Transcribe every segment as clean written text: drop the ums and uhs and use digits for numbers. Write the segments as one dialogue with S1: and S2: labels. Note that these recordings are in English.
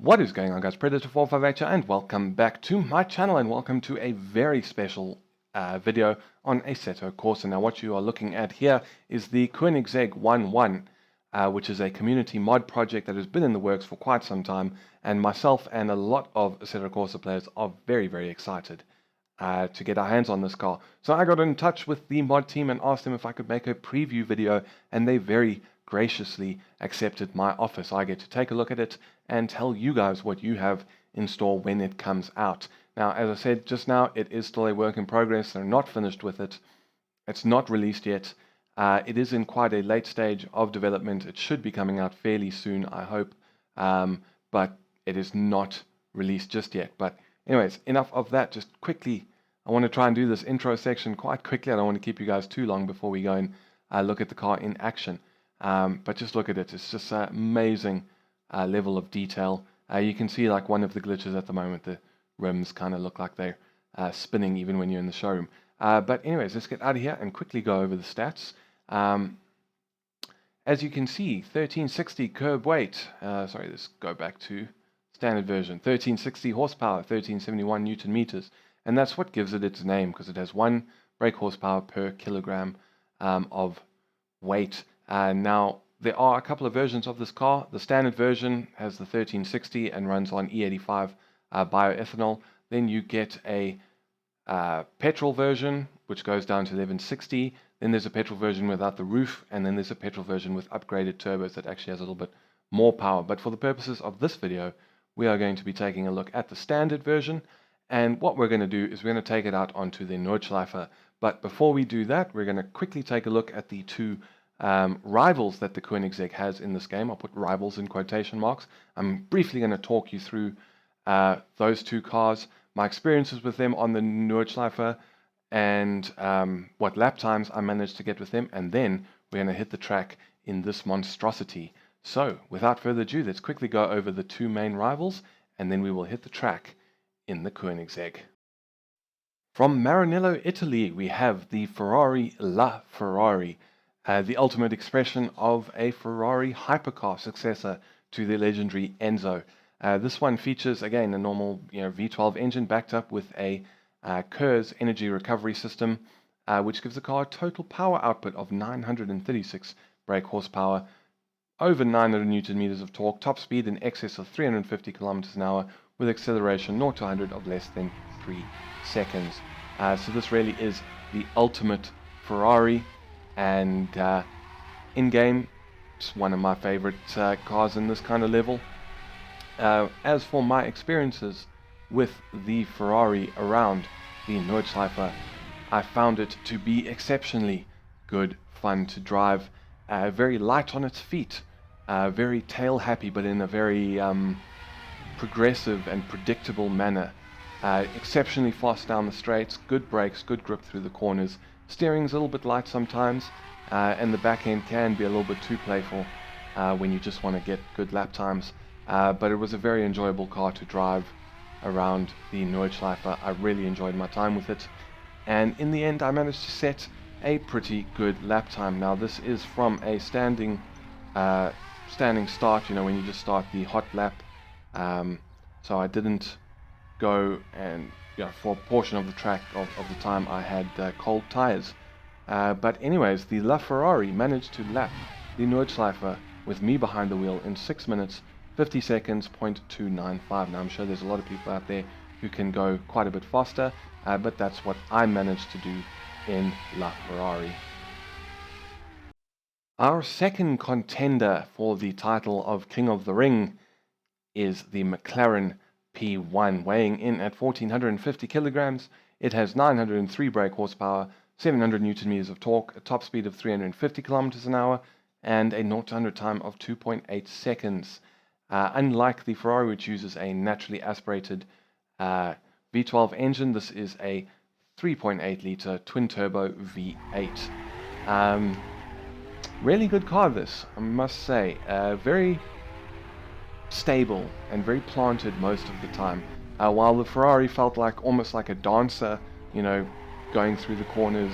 S1: What is going on, guys? Predator458 here, and welcome back to my channel, and welcome to a very special video on Assetto Corsa. Now, what you are looking at here is the Koenigsegg One, which is a community mod project that has been in the works for quite some time, and myself and a lot of Assetto Corsa players are very, very excited to get our hands on this car. So I got in touch with the mod team and asked them if I could make a preview video, and they very graciously accepted my offer. So I get to take a look at it and tell you guys what you have in store when it comes out. Now, as I said just now, it is still a work in progress. They're not finished with it. It's not released yet. It is in quite a late stage of development. It should be coming out fairly soon, I hope, but it is not released just yet. But anyways, enough of that. Just quickly, I want to try and do this intro section quite quickly. I don't want to keep you guys too long before we go and look at the car in action. But just look at it. It's just an amazing level of detail. You can see like one of the glitches at the moment. The rims kind of look like they're spinning even when you're in the showroom. But anyways, let's get out of here and quickly go over the stats. As you can see, 1360 curb weight. Sorry, let's go back to standard version. 1360 horsepower, 1371 Newton meters. And that's what gives it its name, because it has 1 brake horsepower per kilogram of weight. Now, there are a couple of versions of this car. The standard version has the 1360 and runs on E85 bioethanol. Then you get a petrol version, which goes down to 1160. Then there's a petrol version without the roof, and then there's a petrol version with upgraded turbos that actually has a little bit more power. But for the purposes of this video, we are going to be taking a look at the standard version. And what we're going to do is we're going to take it out onto the Nordschleife. But before we do that, we're going to quickly take a look at the two rivals that the Koenigsegg has in this game. I'll put rivals in quotation marks. I'm briefly going to talk you through those two cars, my experiences with them on the Nordschleife, and what lap times I managed to get with them, and then we're going to hit the track in this monstrosity. So, without further ado, let's quickly go over the two main rivals, and then we will hit the track in the Koenigsegg. From Maranello, Italy, we have the Ferrari LaFerrari. The ultimate expression of a Ferrari hypercar successor to the legendary Enzo. This one features, again, a normal V12 engine backed up with a KERS energy recovery system, which gives the car a total power output of 936 brake horsepower, over 900 Newton meters of torque, top speed in excess of 350 kilometers an hour, with acceleration 0 to 100 of less than 3 seconds. So this really is the ultimate Ferrari. And in-game, it's one of my favorite cars in this kind of level. As for my experiences with the Ferrari around the Nordschleife, I found it to be exceptionally good fun to drive. Very light on its feet, very tail happy, but in a very progressive and predictable manner. Exceptionally fast down the straights, good brakes, good grip through the corners. Steering's a little bit light sometimes, and the back end can be a little bit too playful when you just want to get good lap times. But it was a very enjoyable car to drive around the Nordschleife. I really enjoyed my time with it, and in the end I managed to set a pretty good lap time. Now, this is from a standing start, when you just start the hot lap. So I didn't go and for a portion of the track of the time I had cold tires. But anyways, the LaFerrari managed to lap the Nordschleife with me behind the wheel in 6 minutes, 50 seconds, 0.295. Now, I'm sure there's a lot of people out there who can go quite a bit faster, but that's what I managed to do in LaFerrari. Our second contender for the title of King of the Ring is the McLaren P1, weighing in at 1450 kilograms. It has 903 brake horsepower, 700 Newton meters of torque, a top speed of 350 kilometers an hour, and a 0 to 100 time of 2.8 seconds. Unlike the Ferrari, which uses a naturally aspirated V12 engine, this is a 3.8 liter twin turbo V8. Really good car, this, I must say. Very stable and very planted most of the time, while the Ferrari felt like almost like a dancer, going through the corners,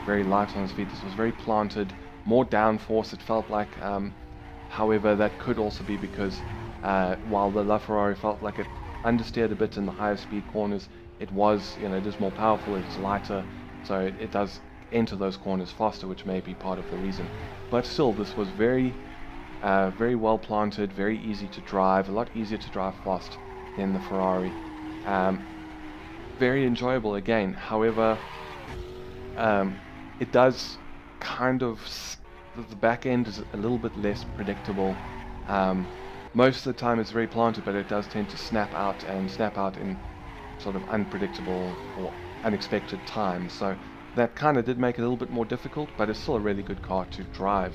S1: very light on his feet. This was very planted, more downforce, it felt like. However, that could also be because while the LaFerrari felt like it understeered a bit in the higher speed corners. It was, it is more powerful, it's lighter, so it does enter those corners faster, which may be part of the reason. But still, this was very well planted, very easy to drive, a lot easier to drive fast than the Ferrari. Very enjoyable again. However, it does kind of, the back end is a little bit less predictable. Most of the time it's very planted, but it does tend to snap out in sort of unpredictable or unexpected times. So that kind of did make it a little bit more difficult, but it's still a really good car to drive.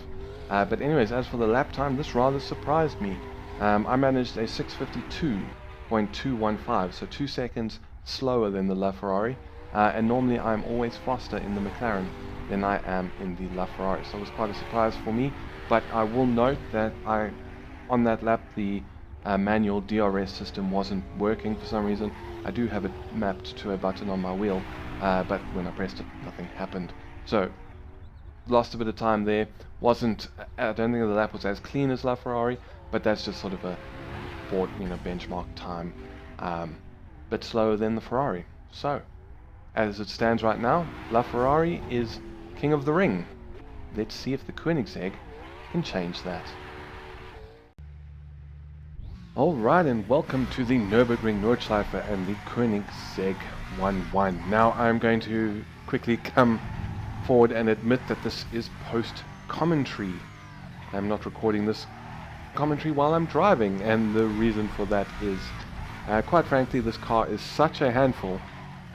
S1: But anyways, as for the lap time, this rather surprised me. I managed a 6:52.215, so 2 seconds slower than the LaFerrari, and normally I'm always faster in the McLaren than I am in the LaFerrari, so it was quite a surprise for me. But I will note that on that lap the manual DRS system wasn't working for some reason. I do have it mapped to a button on my wheel, but when I pressed it, nothing happened. So lost a bit of time there. I don't think the lap was as clean as LaFerrari, but that's just sort of a benchmark time, bit slower than the Ferrari. So as it stands right now, LaFerrari is king of the ring. Let's see if the Koenigsegg can change that. Alright, and welcome to the Nürburgring Nordschleife and the Koenigsegg One. Now I'm going to quickly come forward and admit that this is post-commentary. I'm not recording this commentary while I'm driving, and the reason for that is, quite frankly, this car is such a handful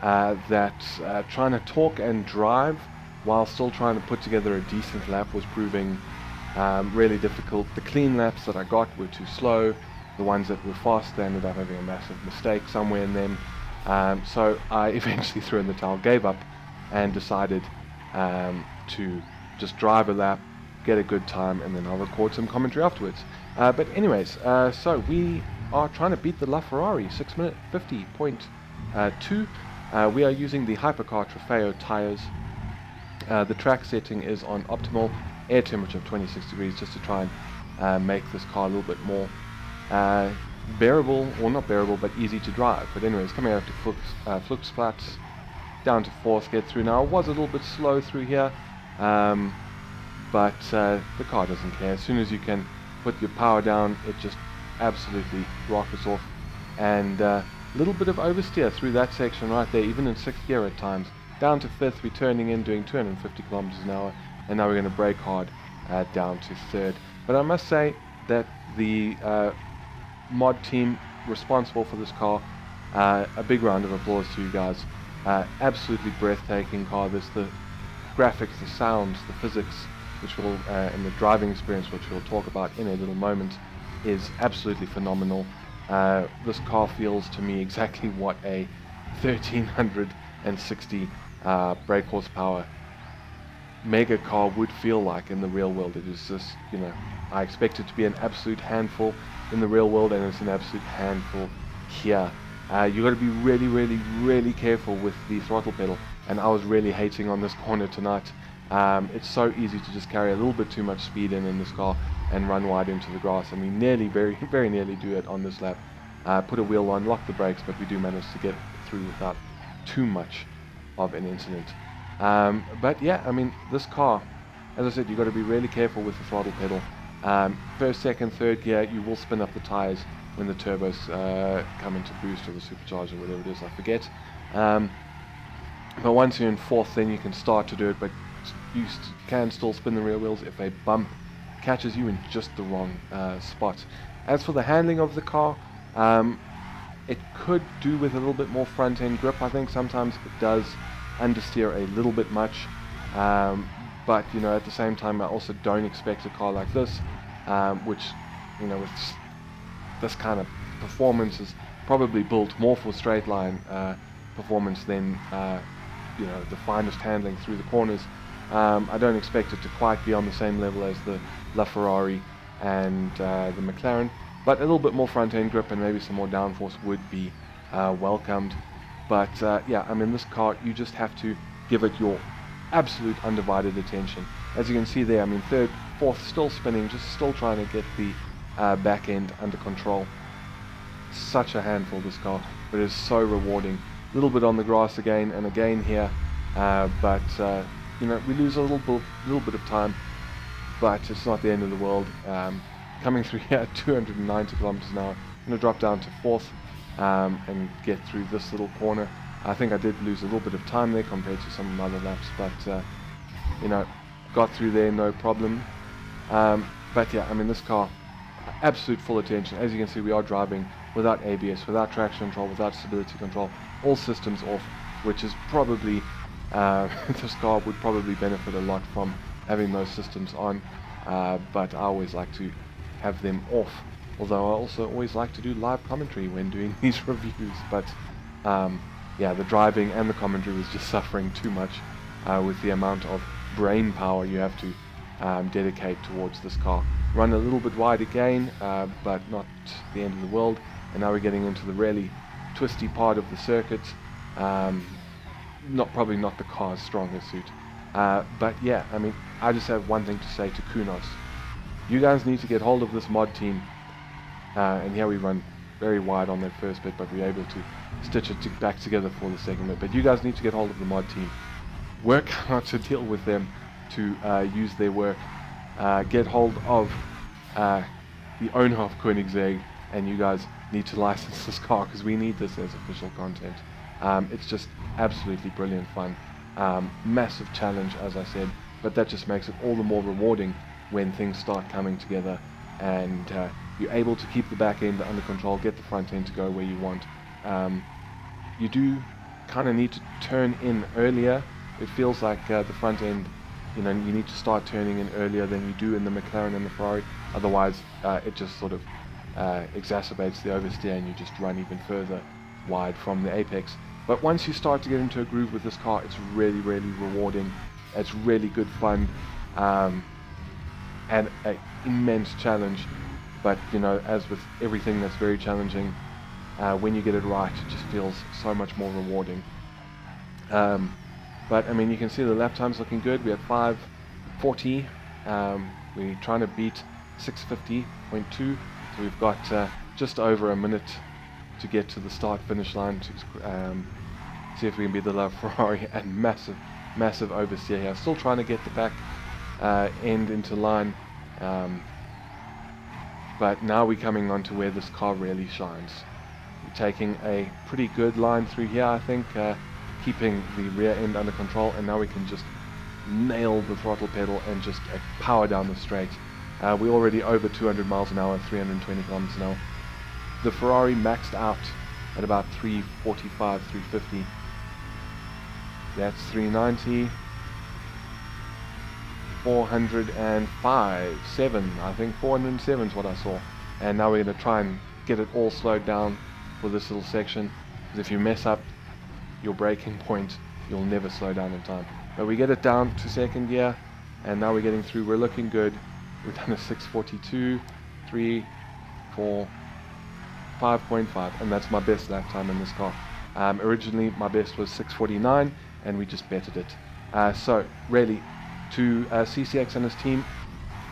S1: that trying to talk and drive while still trying to put together a decent lap was proving really difficult. The clean laps that I got were too slow. The ones that were fast, they ended up having a massive mistake somewhere in them. So I eventually threw in the towel, gave up, and decided to just drive a lap, get a good time, and then I'll record some commentary afterwards. But anyways, so we are trying to beat the LaFerrari 6:50.2. We are using the Hypercar Trofeo tires. The track setting is on optimal, air temperature of 26 degrees, just to try and make this car a little bit more bearable, or not bearable, but easy to drive. But anyways, coming out to Flugsplatz, down to fourth, get through. Now, I was a little bit slow through here, but the car doesn't care. As soon as you can put your power down, it just absolutely rockets off. And a little bit of oversteer through that section right there, even in sixth gear at times. Down to fifth, we're turning in, doing 250 kilometers an hour, and now we're going to brake hard down to third. But I must say that the mod team responsible for this car, a big round of applause to you guys. Absolutely breathtaking car. There's the graphics, the sounds, the physics, which will and the driving experience, which we'll talk about in a little moment, is absolutely phenomenal. This car feels to me exactly what a 1360 brake horsepower mega car would feel like in the real world. It is just, I expect it to be an absolute handful in the real world, and it's an absolute handful here. You got to be really careful with the throttle pedal, and I was really hating on this corner tonight. It's so easy to just carry a little bit too much speed in this car and run wide into the grass, and we very nearly do it on this lap. Put a wheel on, lock the brakes, but we do manage to get through without too much of an incident. But yeah, I mean, this car, as I said, you've got to be really careful with the throttle pedal. First, second, third gear, you will spin up the tires when the turbos come into boost, or the supercharger, or whatever it is, I forget. But once you're in fourth, then you can start to do it, but you can still spin the rear wheels if a bump catches you in just the wrong spot. As for the handling of the car, it could do with a little bit more front end grip. I think sometimes it does understeer a little bit much, but at the same time I also don't expect a car like this, which with this kind of performance is probably built more for straight line performance than the finest handling through the corners. I don't expect it to quite be on the same level as the LaFerrari and the McLaren, but a little bit more front end grip and maybe some more downforce would be welcomed. But yeah, I mean, this car, you just have to give it your absolute undivided attention. As you can see there, I mean, third, fourth, still spinning, just still trying to get the back end under control. Such a handful, this car, but it's so rewarding. A little bit on the grass again and again here, but you know, we lose a little bit of time, but it's not the end of the world. Coming through here at 290 kilometers an hour, I'm going to drop down to 4th and get through this little corner. I think I did lose a little bit of time there compared to some of my other laps, but you know, got through there no problem. But yeah, I mean, this car, absolute full attention. As you can see, we are driving without ABS, without traction control, without stability control, all systems off, which is probably, this car would probably benefit a lot from having those systems on, but I always like to have them off, although I also always like to do live commentary when doing these reviews. But yeah, the driving and the commentary was just suffering too much with the amount of brain power you have to dedicate towards this car. Run a little bit wide again, but not the end of the world. And now we're getting into the really twisty part of the circuit. Probably not the car's strongest suit. But yeah, I mean, I just have one thing to say to Kunos. You guys need to get hold of this mod team. And here we run very wide on that first bit, but we're able to stitch it back together for the second bit. But you guys need to get hold of the mod team. Work out to deal with them to use their work. Get hold of the owner of Koenigsegg, and you guys need to license this car, because we need this as official content. It's just absolutely brilliant fun. Massive challenge, as I said, but that just makes it all the more rewarding when things start coming together and you're able to keep the back end under control, get the front end to go where you want. You do kind of need to turn in earlier. It feels like the front end, you know, you need to start turning in earlier than you do in the McLaren and the Ferrari. Otherwise, it just sort of exacerbates the oversteer and you just run even further wide from the apex. But once you start to get into a groove with this car, it's really, really rewarding. It's really good fun, and an immense challenge. But you know, as with everything that's very challenging, when you get it right, it just feels so much more rewarding. But I mean, you can see the lap time's looking good. We have 5:40. We're trying to beat 6:50.2, so we've got just over a minute to get to the start-finish line to see if we can beat the LaFerrari. And massive oversteer here. Still trying to get the back end into line, but now we're coming on to where this car really shines. We're taking a pretty good line through here, I think, keeping the rear end under control, and now we can just nail the throttle pedal and just power down the straight. We're already over 200 miles an hour, 320 kilometers an hour. The Ferrari maxed out at about 345, 350. That's 390, 405, 7. I think 407 is what I saw. And now we're going to try and get it all slowed down for this little section. Because if you mess up your braking point, you'll never slow down in time. But we get it down to second gear, and now we're getting through. We're looking good. We've done a 6:42, 3, 4, 5.5, and that's my best lap time in this car. Originally my best was 6:49, and we just bettered it. So really, to CCX and his team,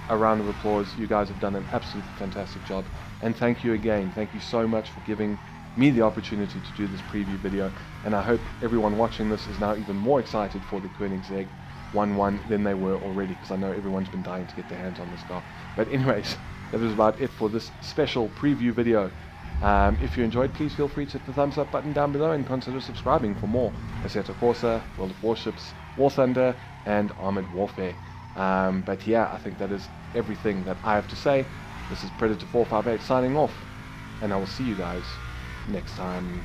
S1: a round of applause. You guys have done an absolutely fantastic job, and thank you again. Thank you so much for giving me the opportunity to do this preview video, and I hope everyone watching this is now even more excited for the Koenigsegg One than they were already, because I know everyone's been dying to get their hands on this car. But anyways, that was about it for this special preview video. If you enjoyed, please feel free to hit the thumbs up button down below and consider subscribing for more Assetto Corsa, World of Warships, War Thunder, and Armored Warfare. But yeah, I think that is everything that I have to say. This is Predator 458 signing off, and I will see you guys next time.